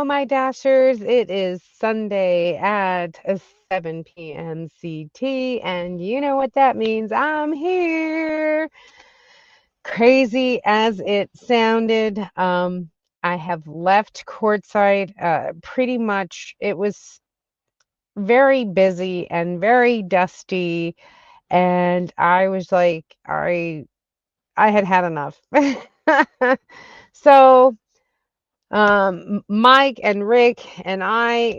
my dashers. It is Sunday at 7 p.m. CT, and you know what that means. I'm here. Crazy as it sounded, I have left courtside. Pretty much, it was very busy and very dusty, and I was like, I had had enough. So Mike and Rick and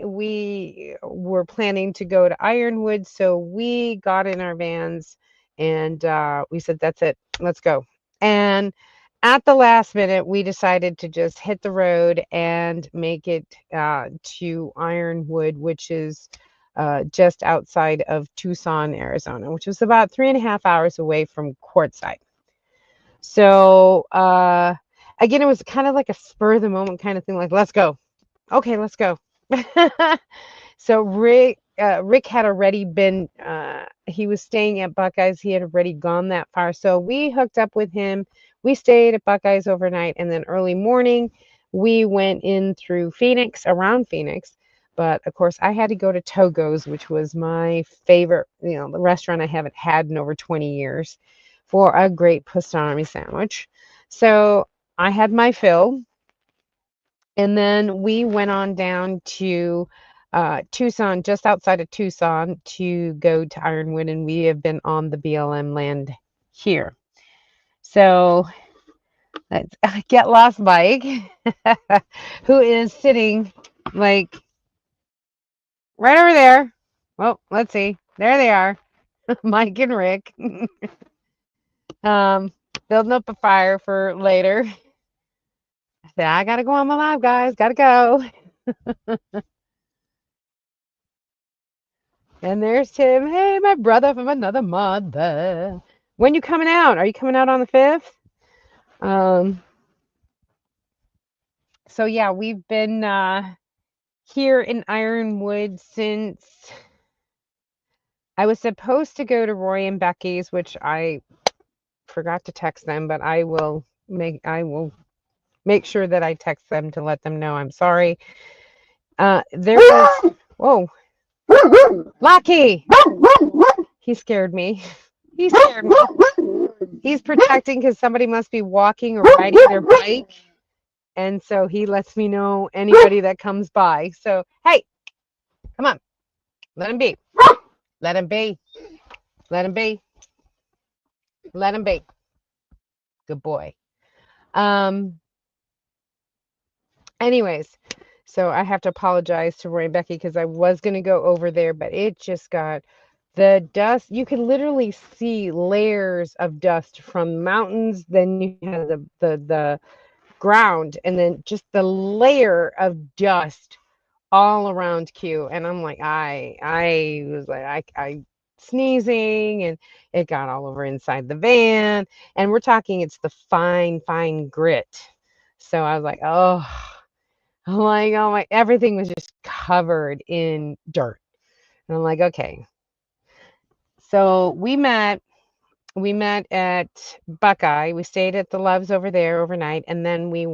we were planning to go to Ironwood, so we got in our vans and we said, "That's it, let's go." And at the last minute, we decided to just hit the road and make it to Ironwood, which is just outside of Tucson, Arizona, which was about 3.5 hours away from Quartzsite. So, again, it was kind of like a spur of the moment kind of thing, like, let's go. Okay, let's go. So Rick had already been, he was staying at Buckeyes. He had already gone that far. So we hooked up with him. We stayed at Buckeyes overnight. And then early morning, we went in through Phoenix, around Phoenix. But of course, I had to go to Togo's, which was my favorite, the restaurant I haven't had in over 20 years, for a great pastrami sandwich. So I had my fill. And then we went on down to Tucson, just outside of Tucson, to go to Ironwood, and we have been on the BLM land here. So let's get lost Mike, who is sitting like right over there. Well, let's see. There they are, Mike and Rick, um, building up a fire for later. I said, I gotta go on my live, guys. Gotta go. And there's Tim. Hey, my brother from another mother. When you coming out? Are you coming out on the 5th? Um, so yeah, we've been here in Ironwood since I was supposed to go to Roy and Becky's, which I forgot to text them, but I will make sure that I text them to let them know I'm sorry. There was whoa, Lucky. He scared me. He scared me. He's protecting because somebody must be walking or riding their bike. And so he lets me know anybody that comes by. So, hey, come on. Let him be. Let him be. Let him be. Let him be. Good boy. Anyways, so I have to apologize to Roy and Becky because I was going to go over there, but it just got the dust. You can literally see layers of dust from mountains. Then you have the ground, and then just the layer of dust all around Q. And I'm like, I was like, I sneezing, and it got all over inside the van. And we're talking, it's the fine grit. So I was like, oh my, everything was just covered in dirt. And I'm like, okay. So we met at Buckeye. We stayed at the Loves over there overnight, and then we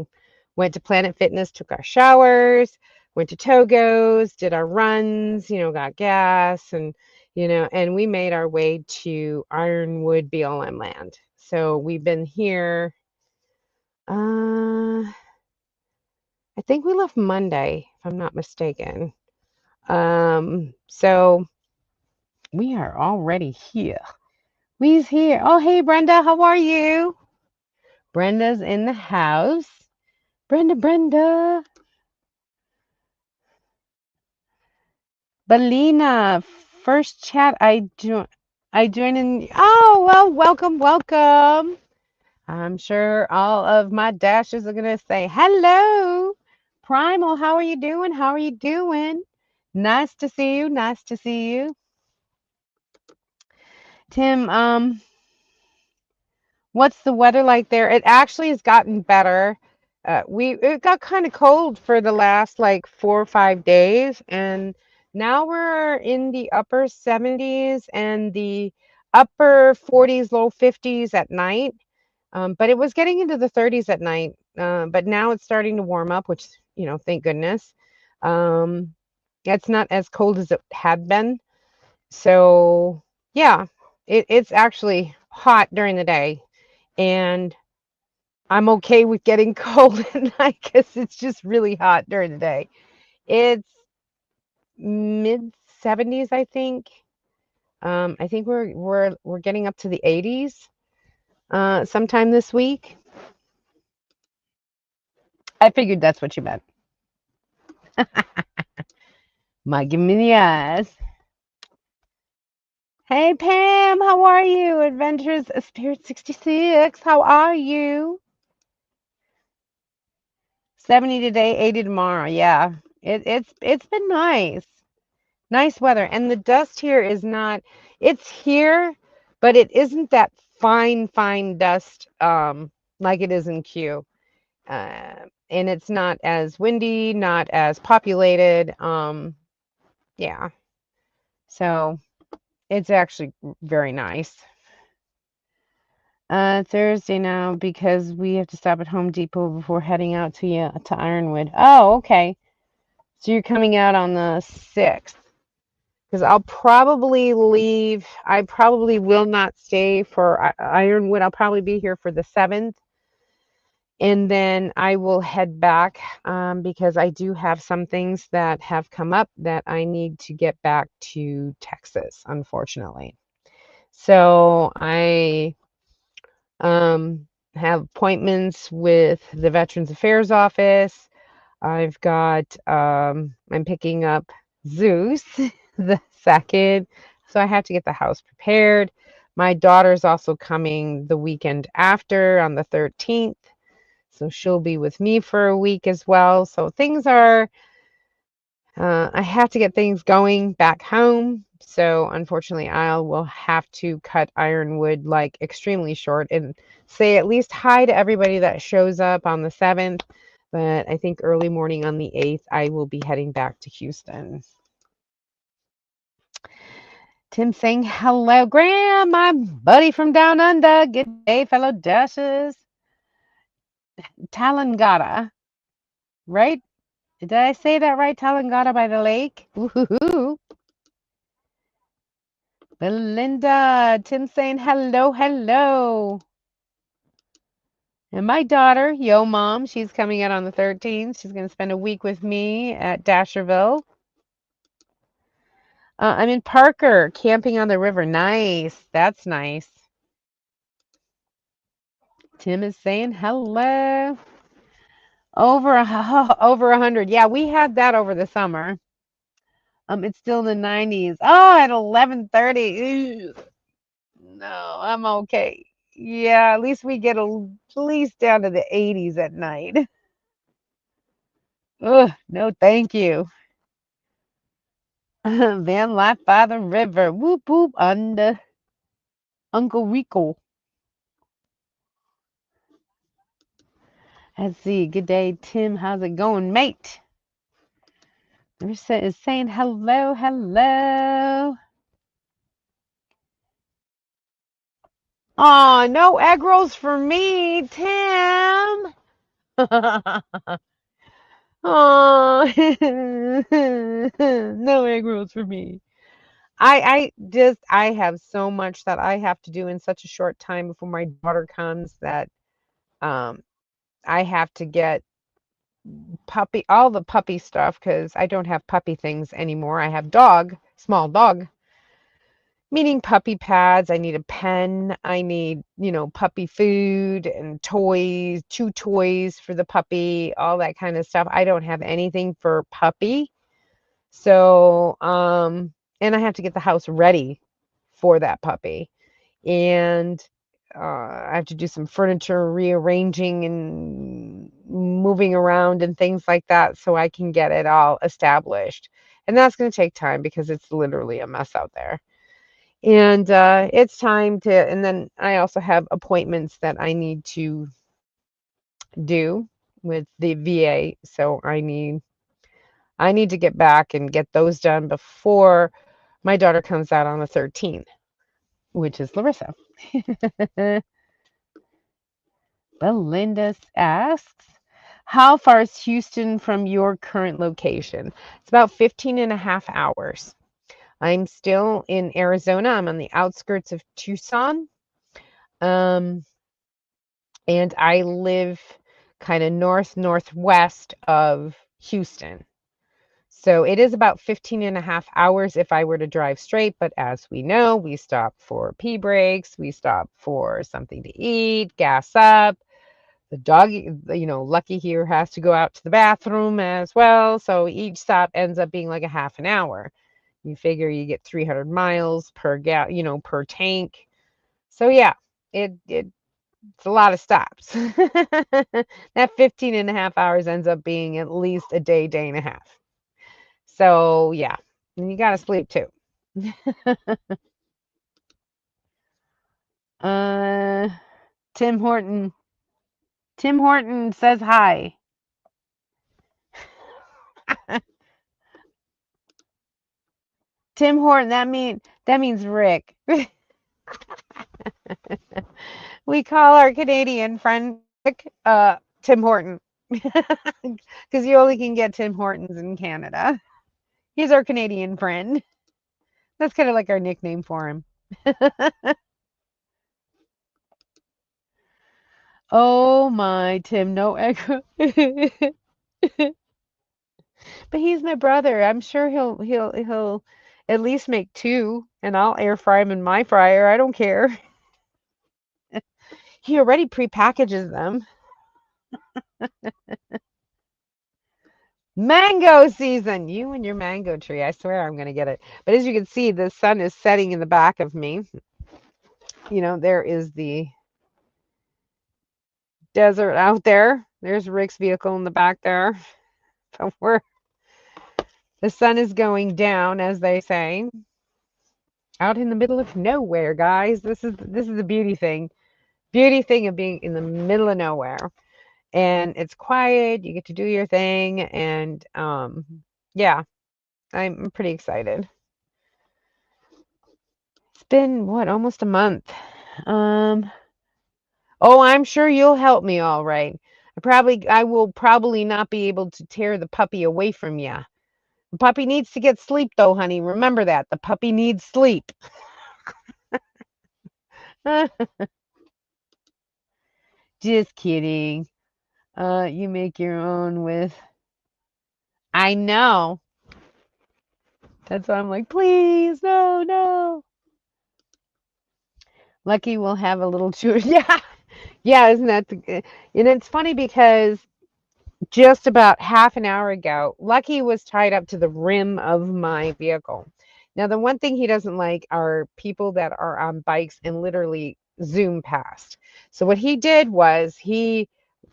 went to Planet Fitness, took our showers, went to Togo's, did our runs, got gas, and and we made our way to Ironwood BLM land. So we've been here. I think we left Monday, if I'm not mistaken. So we are already here. We's here. Oh, hey, Brenda, how are you? Brenda's in the house. Brenda. Belina, first chat I joined in. Oh, well, welcome. I'm sure all of my dashes are going to say, hello, Primal, how are you doing? How are you doing? Nice to see you. Tim, what's the weather like there? It actually has gotten better. It got kind of cold for the last like 4 or 5 days, and now we're in the upper 70s and the upper 40s, low 50s at night. But it was getting into the 30s at night. But now it's starting to warm up, which, thank goodness. Um, it's not as cold as it had been. So, yeah, it's actually hot during the day. And I'm okay with getting cold at night because it's just really hot during the day. It's mid 70s, I think. I think we're getting up to the 80s sometime this week. I figured that's what you meant. My give me the eyes. Hey Pam, how are you? Adventures of Spirit 66. How are you? 70 today, 80 tomorrow. Yeah. It's been nice. Nice weather. And the dust here is not, it's here, but it isn't that fine dust like it is in Q. And it's not as windy, not as populated. Yeah. So it's actually very nice. Thursday now because we have to stop at Home Depot before heading out to Ironwood. Oh, okay. So you're coming out on the 6th. Because I'll probably leave. I probably will not stay for Ironwood. I'll probably be here for the 7th. And then I will head back because I do have some things that have come up that I need to get back to Texas, unfortunately. So I have appointments with the Veterans Affairs Office. I've got, I'm picking up Zeus the 2nd, so I have to get the house prepared. My daughter's also coming the weekend after on the 13th, so she'll be with me for a week as well. So things are, I have to get things going back home. So unfortunately, I will have to cut Ironwood like extremely short and say at least hi to everybody that shows up on the 7th. But I think early morning on the 8th, I will be heading back to Houston. Tim saying hello, Graham, my buddy from down under. Good day, fellow Dashers. Talangata, right? Did I say that right? Talangata by the lake. Woohoo! Belinda, Tim saying hello. And my daughter, Yo Mom, she's coming out on the 13th. She's going to spend a week with me at Dasherville. I'm in Parker, camping on the river. Nice. That's nice. Tim is saying hello. Over 100. Yeah, we had that over the summer. It's still in the 90s. Oh, at 11:30. No, I'm okay. Yeah, at least we get at least down to the 80s at night. Ugh, no, thank you. Van life by the river. Whoop whoop under Uncle Rico. Let's see. Good day, Tim. How's it going, mate? Marissa is saying hello. Oh, no egg rolls for me, Tim. Oh, no egg rolls for me. I have so much that I have to do in such a short time before my daughter comes that um I have to get all the puppy stuff because I don't have puppy things anymore. I have small dog, meaning puppy pads. I need a pen. I need, puppy food and toys, chew toys for the puppy, all that kind of stuff. I don't have anything for puppy. So, and I have to get the house ready for that puppy. And I have to do some furniture rearranging and moving around and things like that so I can get it all established. And that's going to take time because it's literally a mess out there. And it's time to, and then I also have appointments that I need to do with the VA. So I need to get back and get those done before my daughter comes out on the 13th, which is Larissa. Belinda asks, How far is Houston from your current location? It's about 15 and a half hours. I'm still in Arizona. I'm on the outskirts of Tucson. Um, and I live kind of northwest of Houston. So it is about 15 and a half hours if I were to drive straight. But as we know, we stop for pee breaks, we stop for something to eat, gas up. The dog, Lucky here has to go out to the bathroom as well. So each stop ends up being like a half an hour. You figure you get 300 miles per tank. So yeah, it's a lot of stops. That 15 and a half hours ends up being at least a day and a half. So yeah, and you gotta sleep too. uh, Tim Horton. Tim Horton says hi. Tim Horton. That means Rick. We call our Canadian friend Rick Tim Horton because you only can get Tim Hortons in Canada. He's our Canadian friend. That's kind of like our nickname for him. Oh my, Tim, no echo. But he's my brother. I'm sure he'll at least make two, and I'll air fry him in my fryer. I don't care. He already pre-packages them. Mango season. You and your mango tree. I swear I'm gonna get it. But as you can see, the sun is setting in the back of me. There is the desert out there. There's Rick's vehicle in the back there. So the sun is going down, as they say, out in the middle of nowhere, guys. This is the beauty thing of being in the middle of nowhere. And it's quiet, you get to do your thing, and yeah, I'm pretty excited. It's been what, almost a month. Oh, I'm sure you'll help me all right. I will probably not be able to tear the puppy away from you. The puppy needs to get sleep though, honey. Remember that. The puppy needs sleep. Just kidding. You make your own with. I know. That's why I'm like, please, no, no. Lucky will have a little chew. Yeah, yeah, isn't that and it's funny because just about half an hour ago, Lucky was tied up to the rim of my vehicle. Now, the one thing he doesn't like are people that are on bikes and literally zoom past. So what he did was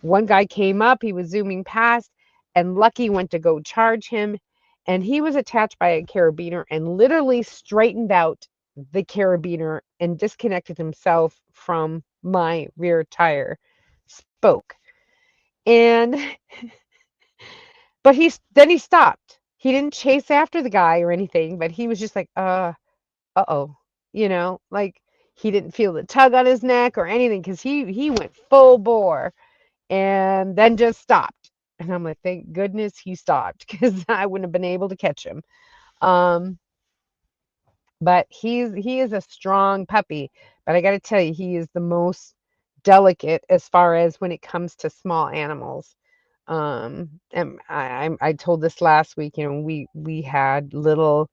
one guy came up, he was zooming past, and Lucky went to go charge him, and he was attached by a carabiner and literally straightened out the carabiner and disconnected himself from my rear tire spoke. And but he stopped. He didn't chase after the guy or anything, but he was just like, uh-oh, like he didn't feel the tug on his neck or anything because he went full bore and then just stopped. And I'm like, thank goodness he stopped because I wouldn't have been able to catch him. Um, but he is a strong puppy, but I got to tell you, he is the most delicate as far as when it comes to small animals. And I told this last week, we had little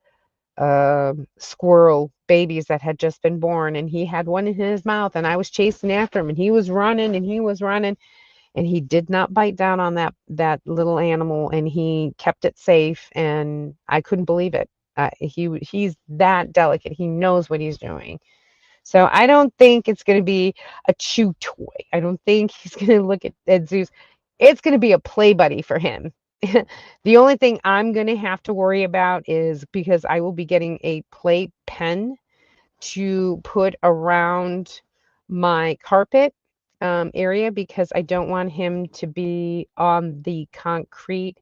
squirrel babies that had just been born, and he had one in his mouth, and I was chasing after him, and he was running and he was running, and he did not bite down on that little animal, and he kept it safe, and I couldn't believe it. He's that delicate. He knows what he's doing. So I don't think it's going to be a chew toy. I don't think he's going to look at Zeus. It's going to be a play buddy for him. The only thing I'm going to have to worry about is because I will be getting a play pen to put around my carpet area because I don't want him to be on the concrete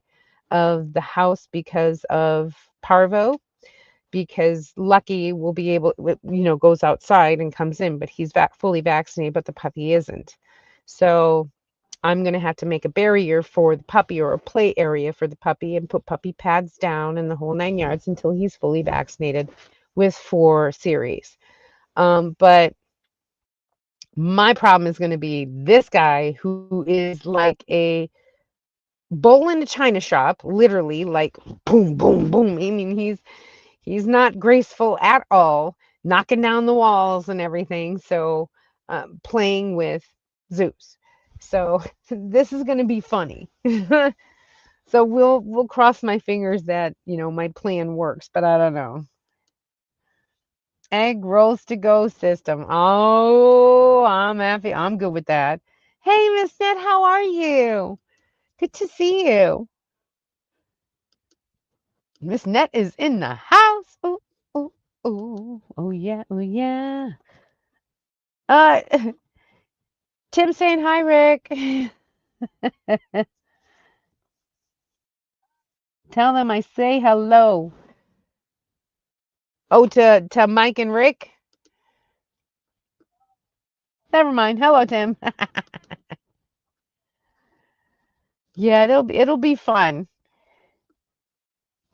of the house because of parvo, because Lucky will be able, goes outside and comes in, but he's fully vaccinated, but the puppy isn't. So I'm going to have to make a barrier for the puppy or a play area for the puppy and put puppy pads down and the whole 9 yards until he's fully vaccinated with 4 series. But my problem is going to be this guy who is like a bull in a china shop, literally, like boom, boom, boom. I mean, he's not graceful at all, knocking down the walls and everything. So, playing with Zeus. So this is going to be funny. So we'll cross my fingers that my plan works, but I don't know. Egg rolls to go system. Oh, I'm happy. I'm good with that. Hey, Miss Net, how are you? Good to see you. Miss Net is in the house. Ooh, ooh, ooh. Oh yeah, oh yeah. Uh, Tim saying hi, Rick. Tell them I say hello. Oh, to Mike and Rick. Never mind. Hello, Tim. Yeah, it'll be fun.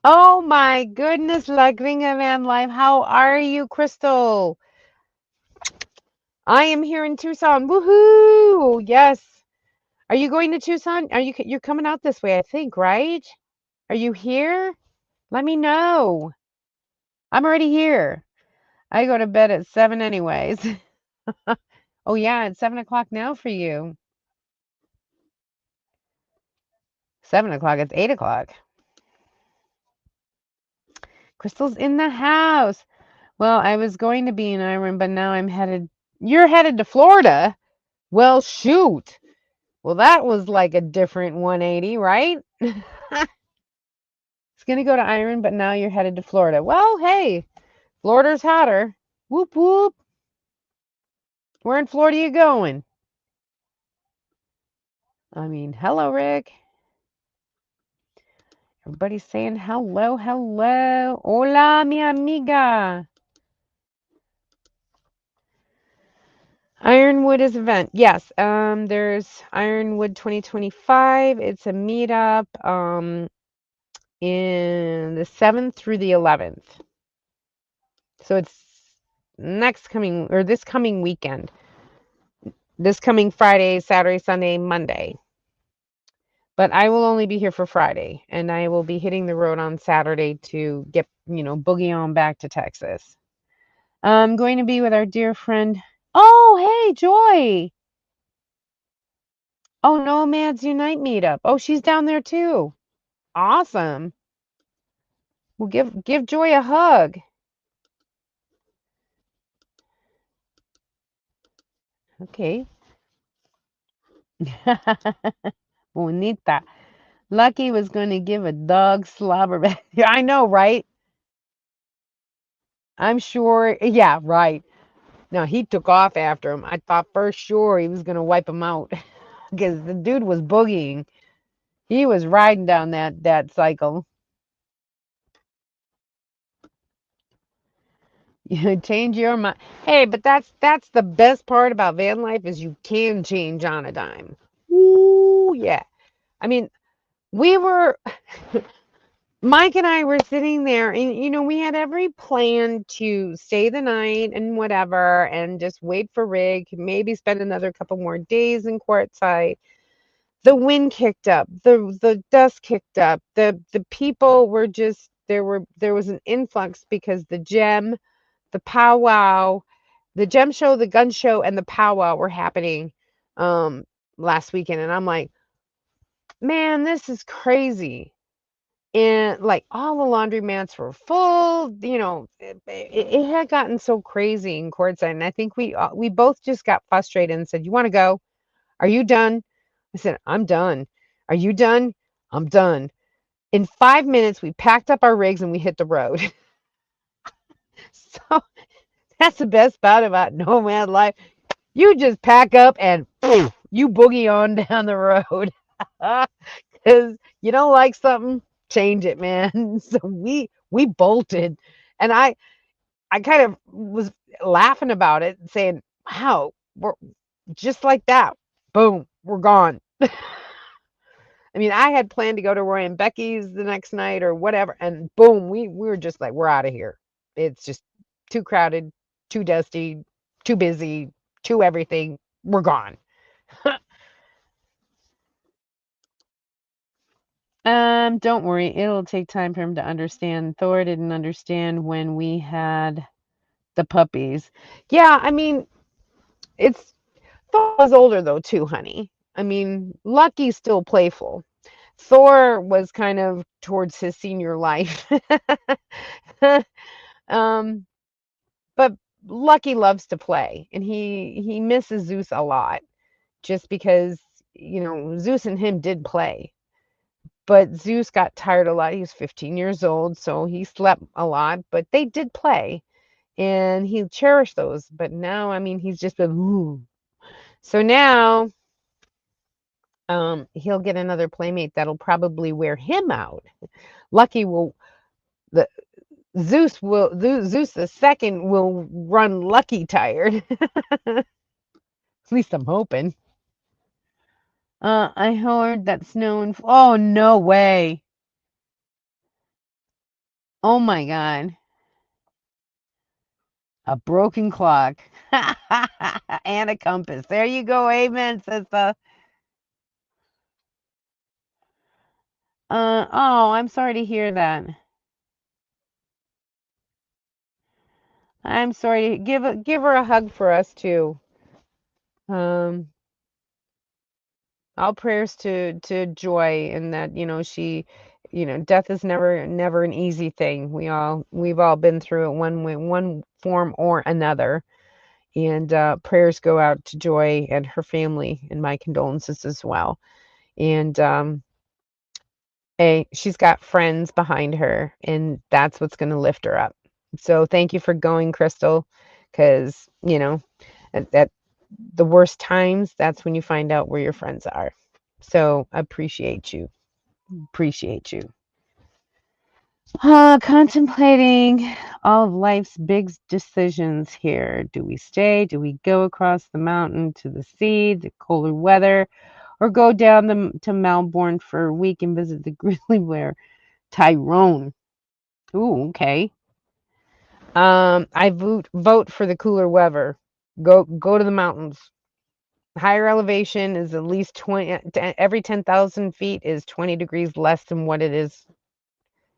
Oh my goodness, La Gringa Van Life. How are you, Crystal? I am here in Tucson. Woohoo! Yes. Are you going to Tucson? You're coming out this way, I think, right? Are you here? Let me know. I'm already here. I go to bed at 7 anyways. Oh yeah, it's 7 o'clock now for you. 7 o'clock, it's 8 o'clock. Crystal's in the house. Well, I was going to be in Ireland, but now you're headed to Florida? Well, shoot. Well, that was like a different 180, right? It's gonna go to Ireland, but now you're headed to Florida. Well, hey, Florida's hotter. Whoop whoop. Where in Florida you going? I mean, hello, Rick. Everybody's saying hello, hello. Hola, mi amiga. Ironwood is event. Yes. There's Ironwood 2025. It's a meetup in the 7th through the 11th. So it's this coming weekend. This coming Friday, Saturday, Sunday, Monday. But I will only be here for Friday, and I will be hitting the road on Saturday to get, boogie on back to Texas. I'm going to be with our dear friend. Oh, hey, Joy. Oh, Nomads Unite meetup. Oh, she's down there too. Awesome. Well, give Joy a hug. Okay. Bonita. Lucky was going to give a dog slobber back. Yeah, I know, right? I'm sure. Yeah, right. No, he took off after him. I thought for sure he was going to wipe him out because the dude was boogieing. He was riding down that cycle. You change your mind. Hey, but that's the best part about van life is you can change on a dime. Ooh, yeah. I mean, we were Mike and I were sitting there and we had every plan to stay the night and whatever and just wait for Rig, maybe spend another couple more days in Quartzsite. The wind kicked up, the dust kicked up, the people were just there was an influx because the powwow, the gem show, the gun show, and the powwow were happening last weekend. And I'm like, man, this is crazy. And like all the laundromats were full, it had gotten so crazy in Quartzsite. And I think we both just got frustrated and said, you want to go? Are you done? I said, I'm done. Are you done? I'm done. In 5 minutes, we packed up our rigs and we hit the road. So that's the best part about nomad life. You just pack up and poof, you boogie on down the road. Because you don't like something, change it, man. So we bolted. And I kind of was laughing about it, saying, wow, we're just like that. Boom, we're gone. I mean, I had planned to go to Roy and Becky's the next night or whatever, and boom, we were just like, we're out of here. It's just too crowded, too dusty, too busy, too everything. We're gone. Don't worry, it'll take time for him to understand. Thor didn't understand when we had the puppies. Yeah, I mean, it's Thor was older though too, honey. I mean, Lucky's still playful. Thor was kind of towards his senior life. um, but Lucky loves to play, and he misses Zeus a lot just because Zeus and him did play. But Zeus got tired a lot. He was 15 years old, so he slept a lot, but they did play and he cherished those. But now, I mean, he's just been, ooh. So now he'll get another playmate that'll probably wear him out. Lucky will the Zeus the second will run Lucky tired. At least I'm hoping. I heard that snow and oh no way. Oh my god. A broken clock. And a compass. There you go. Amen, sister. Oh, I'm sorry to hear that. I'm sorry. Give her a hug for us too. Um, all prayers to Joy and that, she, death is never an easy thing. We've all been through it one form or another. And prayers go out to Joy and her family and my condolences as well. And she's got friends behind her, and that's what's going to lift her up. So thank you for going, Crystal, because at the worst times, that's when you find out where your friends are. So appreciate you. Appreciate you. Contemplating all of life's big decisions here. Do we stay? Do we go across the mountain to the sea, the colder weather, or go down to Melbourne for a week and visit the grizzly bear, Tyrone? Ooh, okay. I vote for the cooler weather. Go to the mountains. Higher elevation is at least 20, every 10,000 feet is 20 degrees less than what it is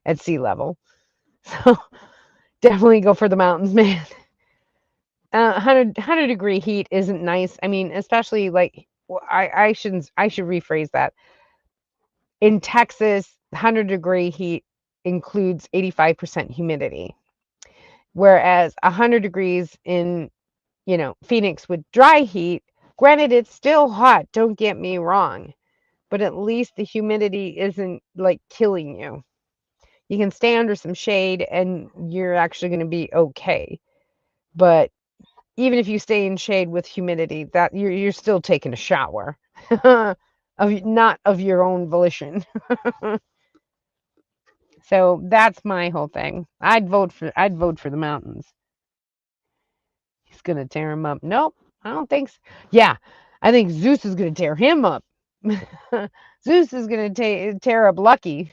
at sea level. So definitely go for the mountains, man. 100 degree heat isn't nice. I mean, especially like I should rephrase that. In Texas, 100-degree heat includes 85% humidity, whereas 100 degrees in Phoenix with dry heat. Granted, it's still hot. Don't get me wrong, but at least the humidity isn't like killing you. You can stay under some shade and you're actually going to be okay. But even if you stay in shade with humidity, that you're still taking a shower, of not of your own volition. So that's my whole thing. I'd vote for the mountains. He's gonna tear him up. Nope, I don't think so. Yeah, I think Zeus is gonna tear him up. Zeus is gonna tear up Lucky.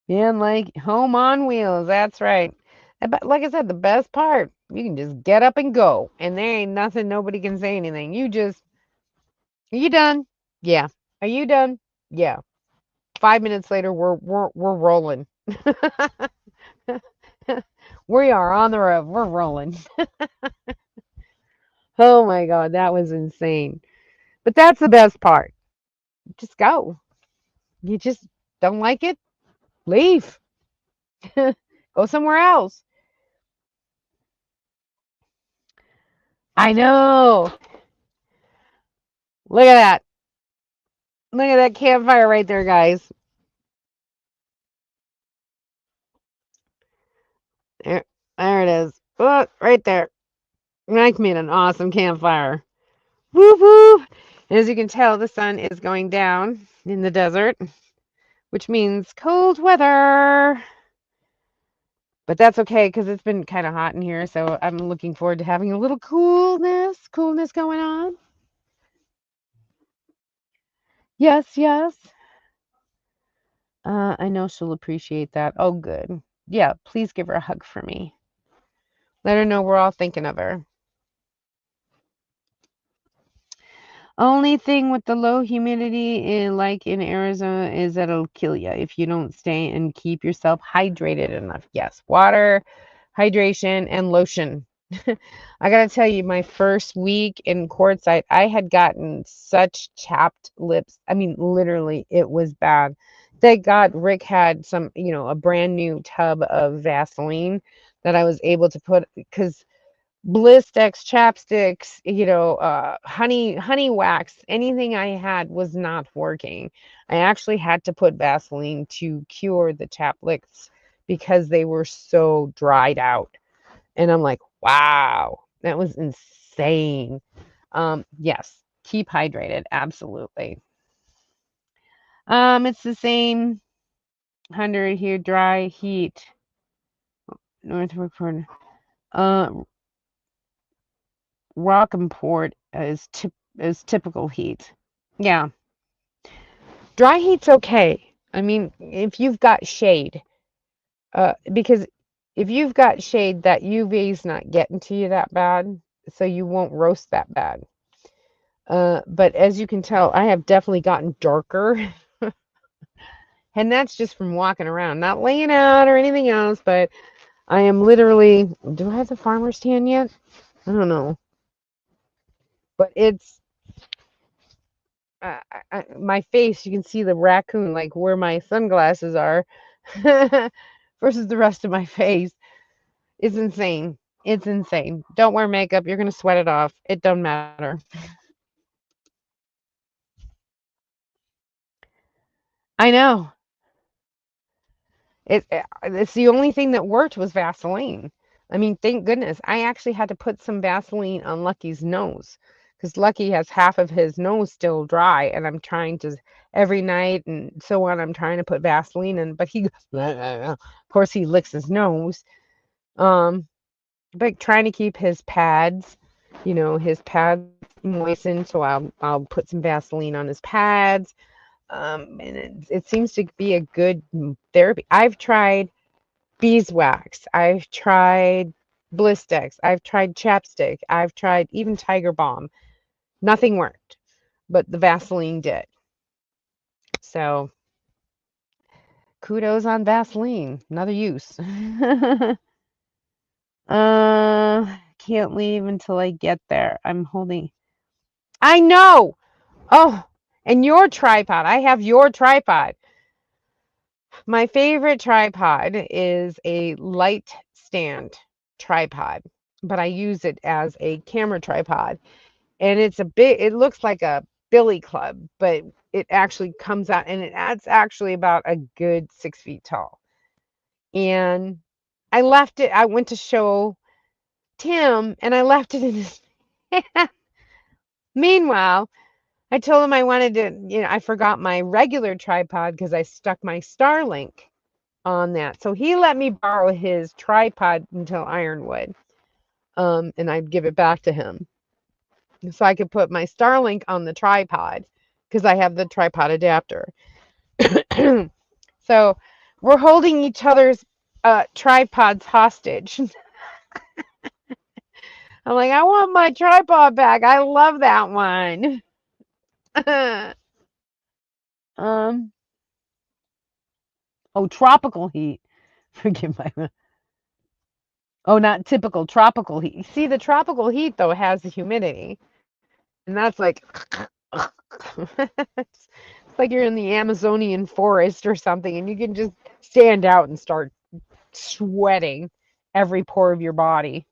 Yeah, like home on wheels. That's right. But like I said, the best part, you can just get up and go, and there ain't nothing. Nobody can say anything. Are you done? Yeah. Are you done? Yeah. 5 minutes later, we're rolling. We are on the road. We're rolling. Oh my God, that was insane. But that's the best part. Just go. You just don't like it? Leave. Go somewhere else. I know. Look at that. Look at that campfire right there, guys. There, there it is. Oh, right there. Mike made an awesome campfire. Whoop whoop. And as you can tell, the sun is going down in the desert, which means cold weather. But that's okay because it's been kind of hot in here, so I'm looking forward to having a little coolness going on. Yes, yes. I know she'll appreciate that. Oh, good. Yeah, please give her a hug for me. Let her know we're all thinking of her. Only thing with the low humidity, like in Arizona, is that it'll kill you if you don't stay and keep yourself hydrated enough. Yes, water, hydration, and lotion. I gotta tell you, my first week in Quartzsite, I had gotten such chapped lips. I mean, literally, it was bad. Thank God Rick had a brand new tub of Vaseline that I was able to put because Blistex, chapsticks, honey wax, anything I had was not working. I actually had to put Vaseline to cure the chapped lips because they were so dried out. And I'm like, wow, that was insane. Yes, keep hydrated, absolutely. It's the same 100 here, dry heat, Northwood corner. Rock'n'Port is typical heat. Yeah, dry heat's okay. I mean, if you've got shade, because if you've got shade, that UV is not getting to you that bad, so you won't roast that bad. But as you can tell, I have definitely gotten darker, and that's just from walking around, not laying out or anything else. But I am literally. Do I have the farmer's tan yet? I don't know, but it's my face, you can see the raccoon, like where my sunglasses are, versus the rest of my face. It's insane. It's insane. Don't wear makeup. You're going to sweat it off. It don't matter. I know. It's the only thing that worked was Vaseline. I mean, thank goodness. I actually had to put some Vaseline on Lucky's nose because Lucky has half of his nose still dry, and I'm trying to every night and so on. I'm trying to put Vaseline in, but he goes, of course, he licks his nose. Um, but trying to keep his pads moistened. So I'll put some Vaseline on his pads. And it seems to be a good therapy. I've tried beeswax. I've tried Blistex. I've tried chapstick. I've tried even Tiger Balm. Nothing worked, but the Vaseline did. So kudos on Vaseline. Another use. Can't leave until I get there. I'm holding. I know. Oh, and your tripod. I have your tripod. My favorite tripod is a light stand tripod, but I use it as a camera tripod. And it looks like a billy club, but it actually comes out and it's actually about a good 6 feet tall. And I left it, I went to show Tim and I left it in his hand. Meanwhile, I told him I wanted to, I forgot my regular tripod because I stuck my Starlink on that. So he let me borrow his tripod until Ironwood. And I'd give it back to him. So I could put my Starlink on the tripod because I have the tripod adapter. So we're holding each other's tripods hostage. I'm like, I want my tripod back. I love that one. um, oh, tropical heat. Forgive my. Oh, not typical tropical heat. See, the tropical heat though has the humidity, and that's like it's like you're in the Amazonian forest or something, and you can just stand out and start sweating every pore of your body.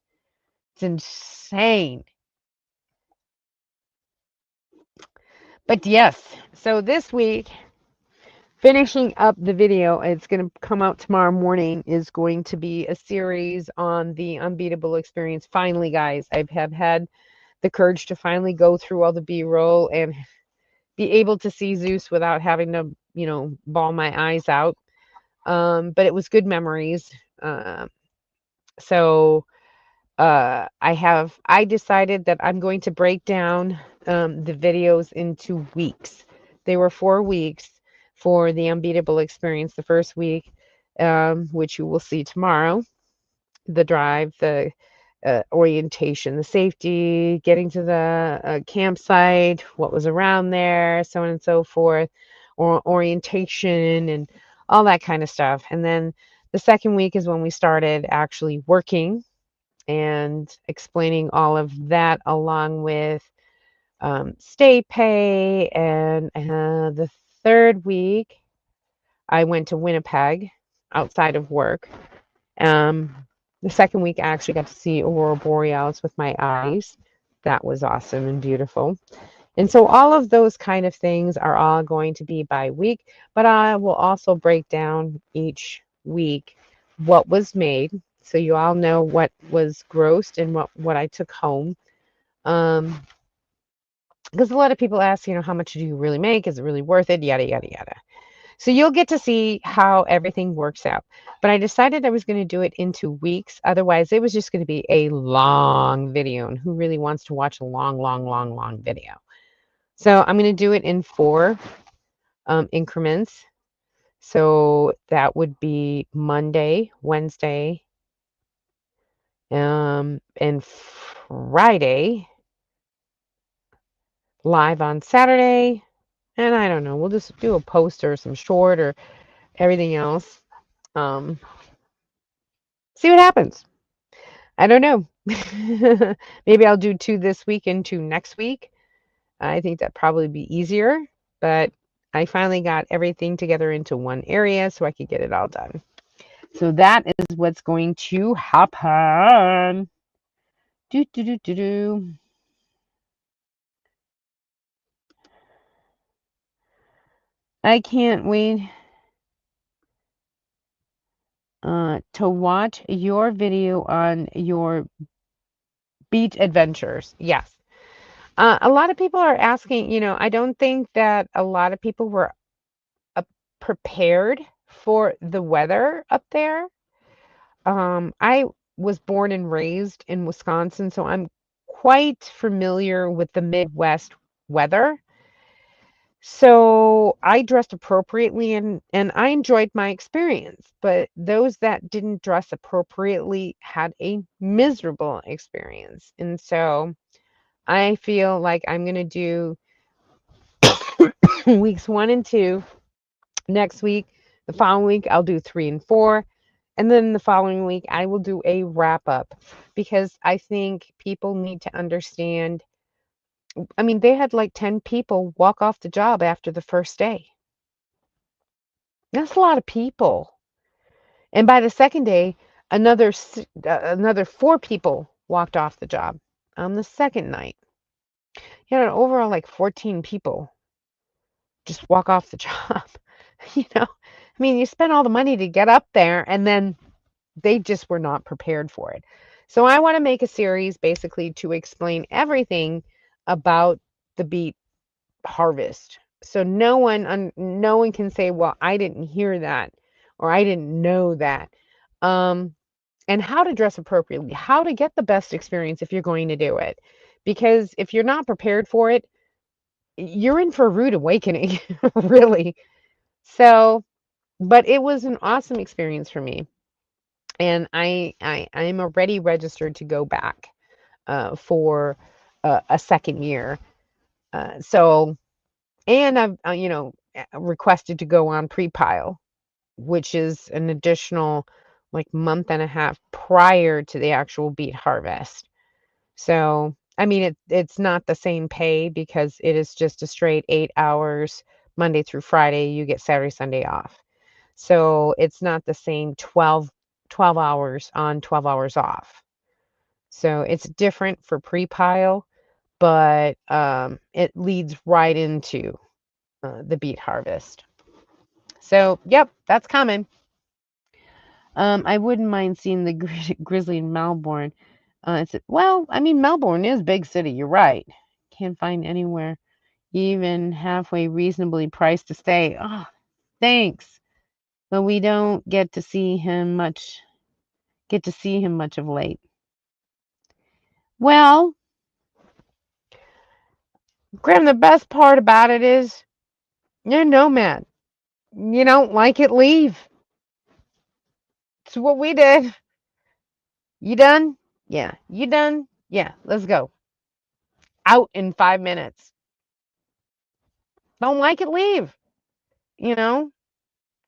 It's insane. But yes, so this week, finishing up the video, it's going to come out tomorrow morning, is going to be a series on the Unbeatable experience. Finally, guys, I have had the courage to finally go through all the B-roll and be able to see Zeus without having to, bawl my eyes out. But it was good memories. So I decided that I'm going to break down the videos into weeks. They were 4 weeks for the unbeatable experience. The first week, which you will see tomorrow, the drive, the orientation, the safety, getting to the campsite, what was around there, so on and so forth, or orientation and all that kind of stuff. And then the second week is when we started actually working and explaining all of that along with state pay. And the third week, I went to Winnipeg outside of work. Um, the second week, I actually got to see Aurora Borealis with my eyes. That was awesome and beautiful. And so all of those kind of things are all going to be by week, but I will also break down each week what was made, so you all know what was grossed and what I took home. Um, because a lot of people ask, how much do you really make? Is it really worth it? Yada, yada, yada. So you'll get to see how everything works out. But I decided I was going to do it into weeks. Otherwise, it was just going to be a long video. And who really wants to watch a long, long, long, long video? So I'm going to do it in 4 increments. So that would be Monday, Wednesday, and Friday, live on Saturday. And I don't know, we'll just do a post or some short or everything else. Um, See what happens. I don't know. Maybe I'll do 2 this week and 2 next week. I think that'd probably be easier, but I finally got everything together into one area so I could get it all done. So that is what's going to happen. Do, do, do, do, do. I can't wait to watch your video on your beach adventures. Yes. A lot of people are asking, I don't think that a lot of people were prepared for the weather up there. I was born and raised in Wisconsin, so I'm quite familiar with the Midwest weather. So I dressed appropriately and I enjoyed my experience. But those that didn't dress appropriately had a miserable experience. And so I feel like I'm going to do weeks 1 and 2 next week. The following week, I'll do 3 and 4. And then the following week, I will do a wrap up because I think people need to understand. I mean, they had like 10 people walk off the job after the first day. That's a lot of people. And by the second day, another 4 people walked off the job on the second night. You know, overall, like 14 people just walk off the job. I mean, you spend all the money to get up there and then they just were not prepared for it. So I want to make a series basically to explain everything about the beet harvest. So no one can say, "Well, I didn't hear that," or "I didn't know that." Um, and how to dress appropriately, how to get the best experience if you're going to do it. Because if you're not prepared for it, you're in for a rude awakening, really. So, but it was an awesome experience for me. And I'm already registered to go back for a second year. So, and I've requested to go on pre-pile, which is an additional like month and a half prior to the actual beet harvest. So, I mean, it's not the same pay because it is just a straight 8 hours Monday through Friday. You get Saturday, Sunday off. So it's not the same 12 hours on, 12 hours off. So it's different for pre-pile, but it leads right into the beet harvest. So, yep, that's coming. I wouldn't mind seeing the grizzly in Melbourne. Well, I mean, Melbourne is a big city. You're right. Can't find anywhere even halfway reasonably priced to stay. Oh, thanks. But we don't get to see him much get to see him much of late. Well, Grim, the best part about it is you're a nomad. You don't like it, leave. It's what we did. You done? Yeah. You done? Yeah. Let's go. Out in 5 minutes. Don't like it, leave. You know,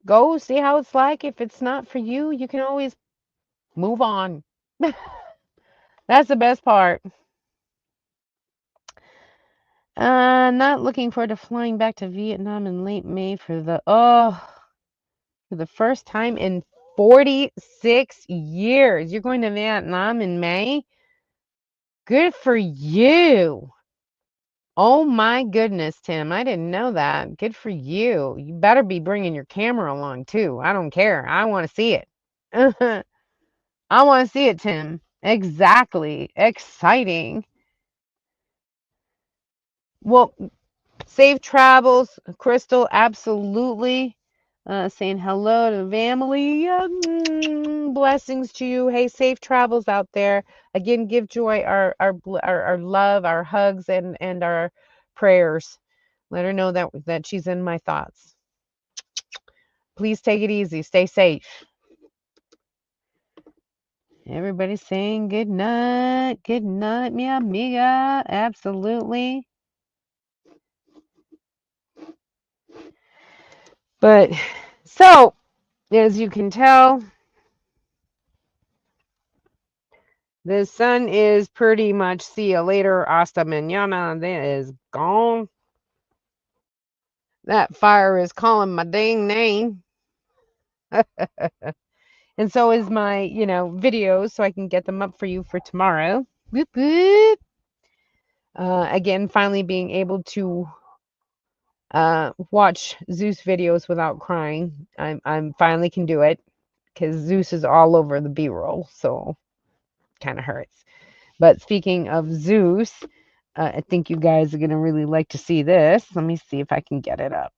go see how it's like. If it's not for you, you can always move on. That's the best part. Not looking forward to flying back to Vietnam in late May for the first time in 46 years. You're going to Vietnam in May? Good for you. Oh my goodness, Tim. I didn't know that. Good for you. You better be bringing your camera along too. I don't care. I want to see it. I want to see it, Tim. Exactly. Exciting. Well, safe travels, Crystal. Absolutely. Saying hello to the family. Blessings to you. Hey, safe travels out there. Again, give Joy our love, our hugs, and our prayers. Let her know that she's in my thoughts. Please take it easy. Stay safe. Everybody's saying good night. Good night, mi amiga. Absolutely. But so, as you can tell, the sun is pretty much see you later, hasta mañana. That is gone. That fire is calling my dang name. And so is my, videos, so I can get them up for you for tomorrow. Whoop, whoop. Again, finally being able to watch Zeus videos without crying. I'm finally can do it because Zeus is all over the B-roll, so kind of hurts. But speaking of Zeus, I think you guys are gonna really like to see this. Let me see if I can get it up.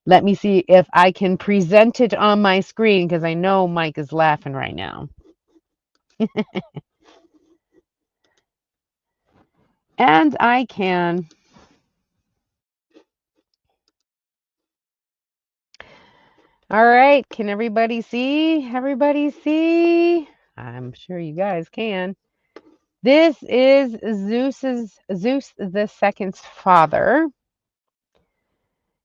Let me see if I can present it on my screen because I know Mike is laughing right now. And I can. All right, can everybody see? Everybody see? I'm sure you guys can. This is Zeus the second's father.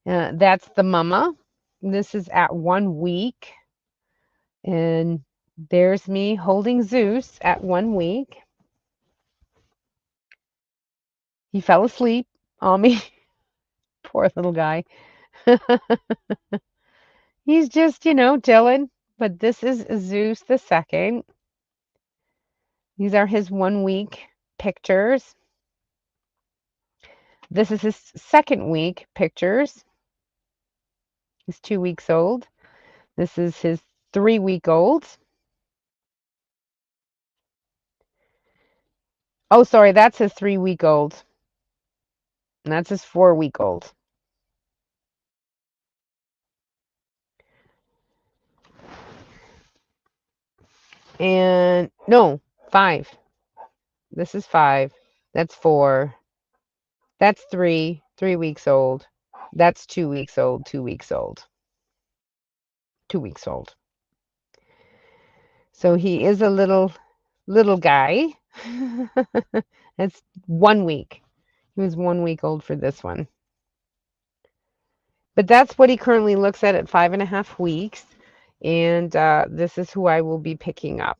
That's the mama. This is at 1 week. And there's me holding Zeus at 1 week. He fell asleep on me. Poor little guy. He's just, chilling. But this is Zeus the second. These are his 1 week pictures. This is his second week pictures. He's 2 weeks old. This is his 3-week-old. Oh, sorry, that's his 3-week-old. And that's his 4-week-old. And no, 5. This is 5. That's 4. That's 3. 3 weeks old. That's 2 weeks old. 2 weeks old. 2 weeks old. So he is a little guy. That's 1 week. He was 1 week old for this one. But that's what he currently looks at 5.5 weeks. And this is who I will be picking up.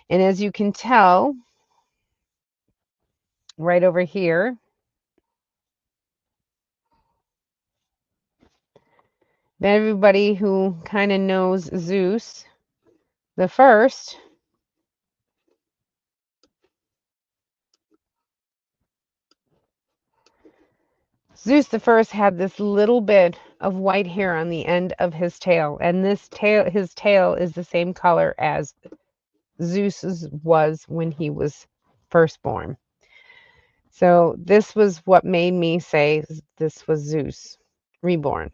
And as you can tell, right over here, everybody who kind of knows Zeus the first, Zeus the first had this little bit of white hair on the end of his tail, and his tail is the same color as Zeus's was when he was first born. So this was what made me say this was Zeus reborn.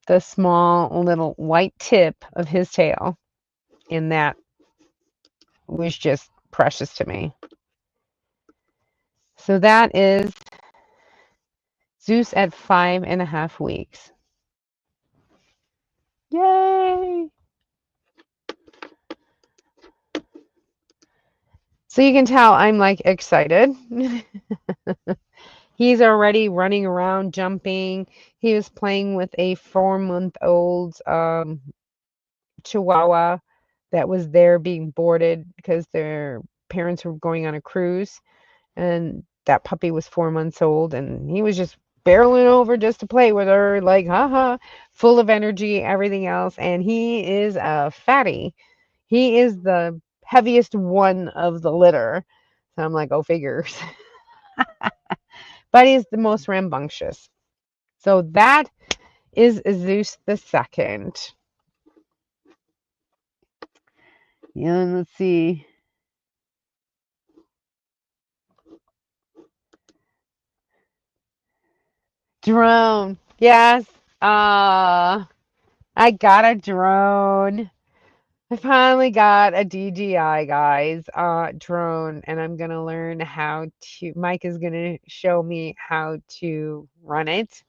the small little white tip of his tail, and that was just precious to me. So that is Zeus at 5.5 weeks. Yay! So you can tell I'm like excited. He's already running around, jumping. He was playing with a 4-month-old Chihuahua that was there being boarded because their parents were going on a cruise, and that puppy was 4 months old, and he was just barreling over just to play with her, like, haha, full of energy, everything else. And he is a fatty. He is the heaviest one of the litter. So I'm like, oh, figures. But he's the most rambunctious. So that is Zeus the second. Yeah, let's see. Drone. Yes. I got a drone. I finally got a DJI, guys, drone, and I'm gonna learn how to. Mike is gonna show me how to run it,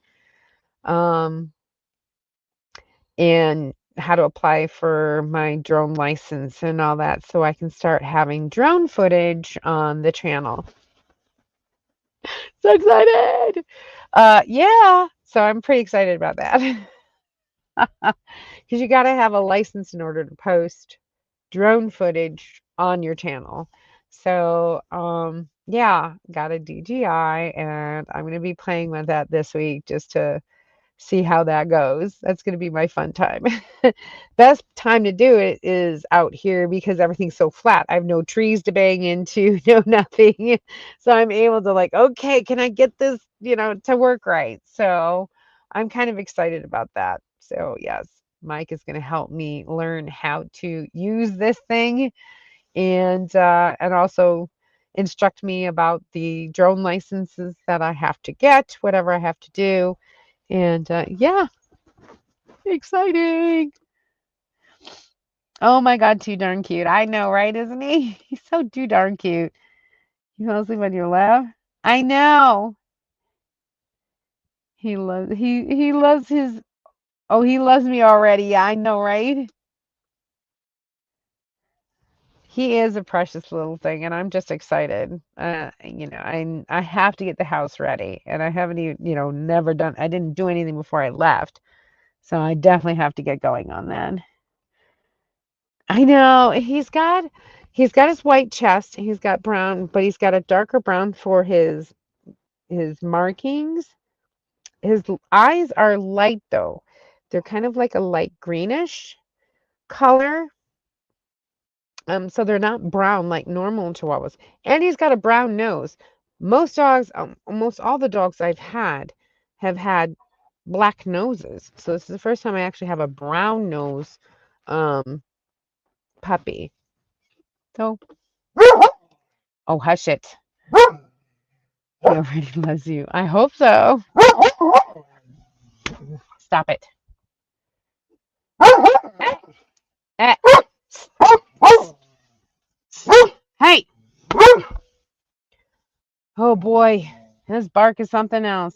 um, and how to apply for my drone license and all that, so I can start having drone footage on the channel. So excited! Yeah, so I'm pretty excited about that. Because you got to have a license in order to post drone footage on your channel. So, yeah, got a DJI, and I'm going to be playing with that this week just to see how that goes. That's going to be my fun time. Best time to do it is out here because everything's so flat. I have no trees to bang into, no nothing. So I'm able to, like, okay, can I get this, to work right? So I'm kind of excited about that. So yes, Mike is going to help me learn how to use this thing, and also instruct me about the drone licenses that I have to get, whatever I have to do. And yeah, exciting. Oh my God, too darn cute. I know, right? Isn't he? He's so too darn cute. He fell asleep on your lap. I know. He loves his. Oh, he loves me already. Yeah, I know, right? He is a precious little thing, and I'm just excited. I have to get the house ready, and I haven't even, never done. I didn't do anything before I left, so I definitely have to get going on that. I know he's got his white chest, he's got brown, but he's got a darker brown for his markings. His eyes are light though. They're kind of like a light greenish color. So they're not brown like normal chihuahuas. And he's got a brown nose. Most dogs, almost all the dogs I've had have had black noses. So this is the first time I actually have a brown nose um puppy. So, oh, hush it. He already loves you. I hope so. Stop it. Eh, Hey. Oh boy. This bark is something else.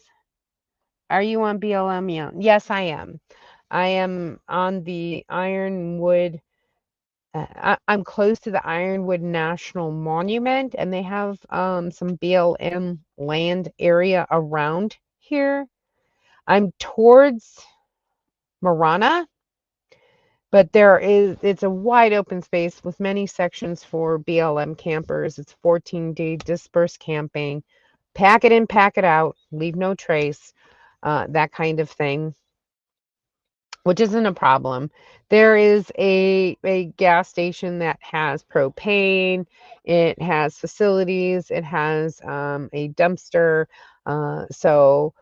Are you on BLM yet? Yes, I am. I am on the Ironwood. I'm close to the Ironwood National Monument, and they have some BLM land area around here. I'm towards Marana, but it's a wide open space with many sections for BLM campers. It's 14-day dispersed camping. Pack it in, pack it out, leave no trace, that kind of thing, which isn't a problem. There is a gas station that has propane. It has facilities. It has a dumpster. So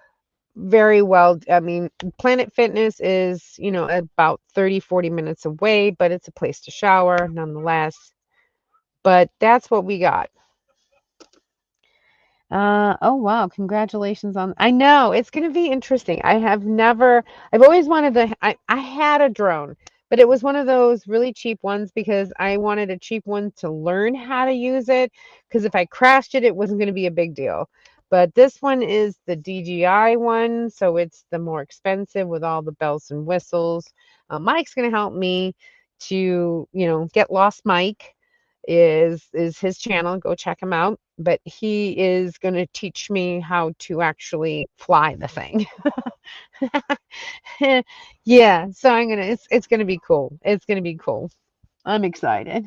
very well. I mean, Planet Fitness is, about 30-40 minutes away, but it's a place to shower nonetheless. But that's what we got. Oh wow, congratulations on I know, it's gonna be interesting. I've always wanted I had a drone, but it was one of those really cheap ones because I wanted a cheap one to learn how to use it, because if I crashed it, it wasn't gonna be a big deal. But this one is the DJI one, so it's the more expensive with all the bells and whistles. Mike's gonna help me to, get Lost Mike is his channel. Go check him out. But he is going to teach me how to actually fly the thing. Yeah, so it's gonna be cool. It's gonna be cool. I'm excited.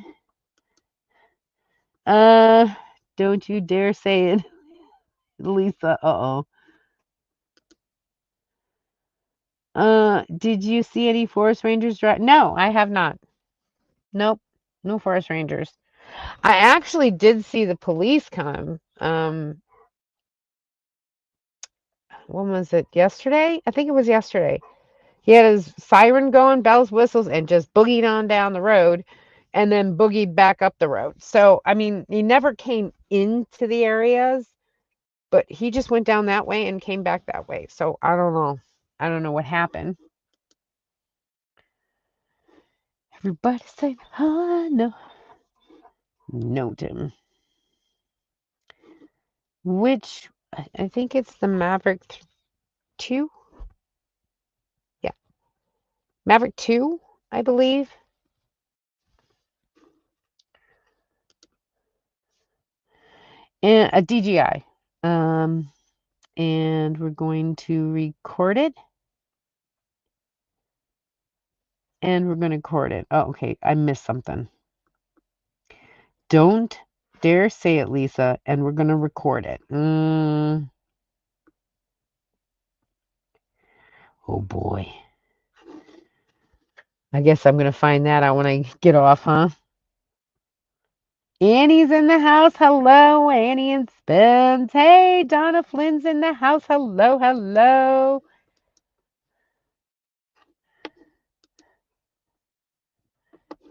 Uh, don't you dare say it, Lisa. Uh-oh. Did you see any forest rangers drive? No, I have not. Nope, no forest rangers. I actually did see the police come. When was it? Yesterday? I think it was yesterday. He had his siren going, bells, whistles, and just boogied on down the road and then boogied back up the road. So, I mean, he never came into the areas, but he just went down that way and came back that way. So, I don't know. I don't know what happened. Everybody say, oh, no. Note him. Which, I think it's the Maverick 2. Yeah. Maverick 2, I believe. And a DJI. And we're going to record it. And we're going to record it. Oh, okay. I missed something. Don't dare say it, Lisa. And we're going to record it. Oh, boy. I guess I'm going to find that out when I get off, huh? Annie's in the house. Hello, Annie and Spence. Hey, Donna Flynn's in the house. Hello, hello.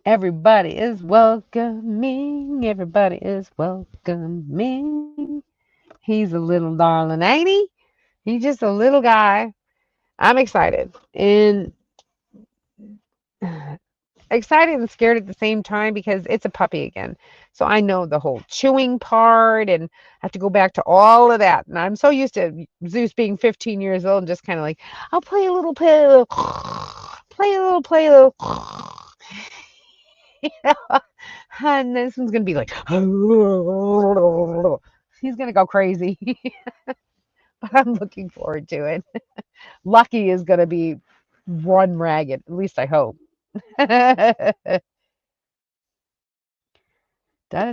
Everybody is welcoming. Everybody is welcoming. He's a little darling, ain't he? He's just a little guy. I'm excited and excited and scared at the same time because it's a puppy again. So I know the whole chewing part and I have to go back to all of that. And I'm so used to Zeus being 15 years old and just kind of like, I'll play a little, play a little, play a little, play a little. And this one's going to be like, he's going to go crazy. But I'm looking forward to it. Lucky is going to be run ragged. At least I hope. Donna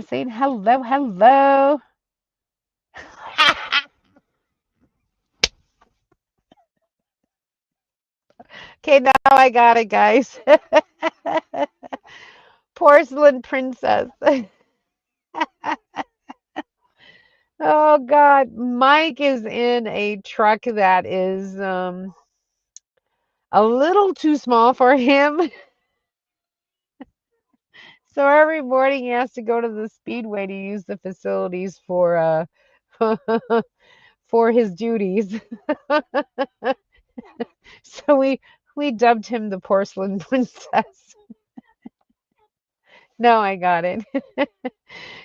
saying hello, hello. Okay, now I got it, guys. Porcelain princess. Oh God, Mike is in a truck that is a little too small for him. So every morning he has to go to the speedway to use the facilities for for his duties. So we dubbed him the porcelain princess. No, I got it.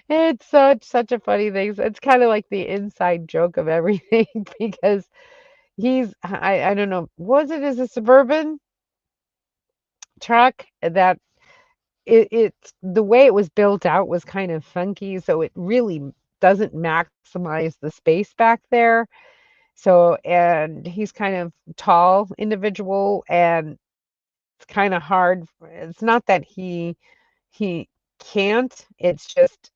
It's such a funny thing. It's kind of like the inside joke of everything because I don't know, was it as a suburban truck that it's the way it was built out was kind of funky, so it really doesn't maximize the space back there. So, and he's kind of tall individual and it's kind of hard. It's not that he can't, it's just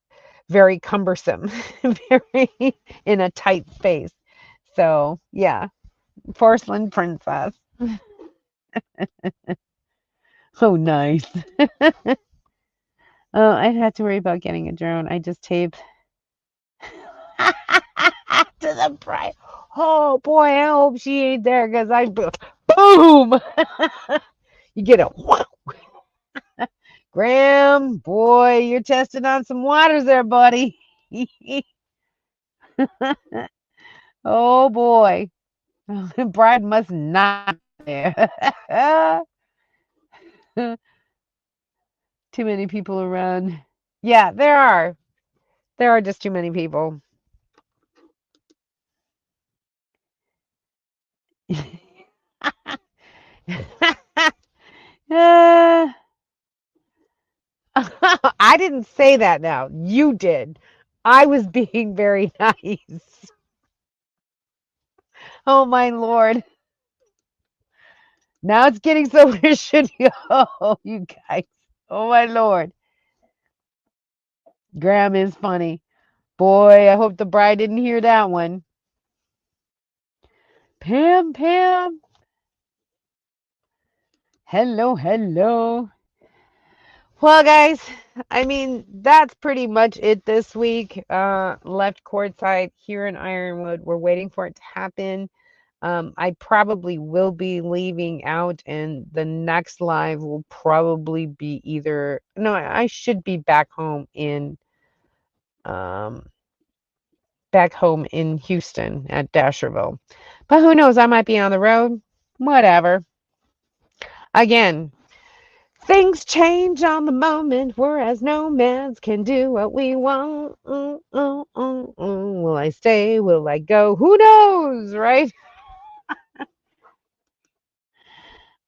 very cumbersome, very in a tight space. So, yeah, porcelain princess. Oh, nice. Oh, I'd have to worry about getting a drone. I just taped to the price. Oh boy, I hope she ain't there because I boom. You get a Graham, boy, you're testing on some waters there, buddy. Oh boy. The bride must not be there. Too many people around. Yeah, there are. There are just too many people. Uh, I didn't say that now. You did. I was being very nice. Oh my lord. Now it's getting so we should go, you guys. Oh my lord. Graham is funny. Boy, I hope the bride didn't hear that one. Pam, Pam. Hello, hello. Well, guys, I mean, that's pretty much it this week. Left courtside here in Ironwood. We're waiting for it to happen. I probably will be leaving out, and the next live will probably be either. No, I should be um, back home in Houston at Dasherville. But who knows? I might be on the road. Whatever. Again, things change on the moment, whereas nomads can do what we want. Will I stay? Will I go? Who knows, right?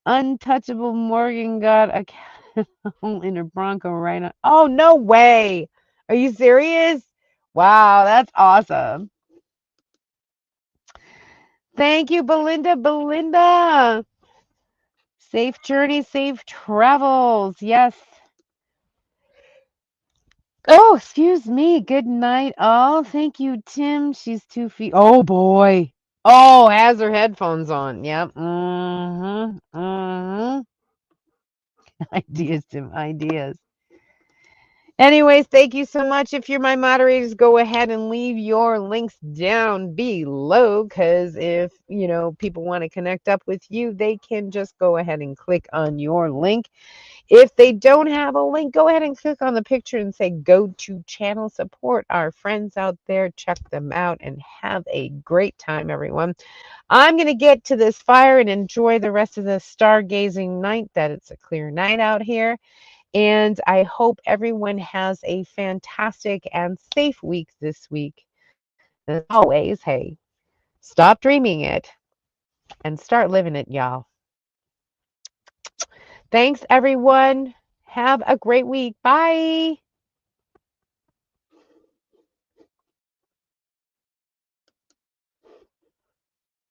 Untouchable Morgan got a cat in a Bronco right on. Oh, no way. Are you serious? Wow, that's awesome. Thank you, Belinda. Belinda. Safe journey, safe travels. Yes. Oh, excuse me. Good night, all. Thank you, Tim. She's 2 feet. Oh boy. Oh, has her headphones on. Yep. Mm-hmm. Mm-hmm. Ideas, Tim. Ideas. Anyways, thank you so much. If you're my moderators, go ahead and leave your links down below, because if people want to connect up with you, they can just go ahead and click on your link. If they don't have a link, go ahead and click on the picture and say go to channel. Support our friends out there. Check them out and have a great time, everyone. I'm going to get to this fire and enjoy the rest of the stargazing night, that it's a clear night out here. And I hope everyone has a fantastic and safe week this week. And as always, hey, stop dreaming it and start living it, y'all. Thanks, everyone. Have a great week. Bye.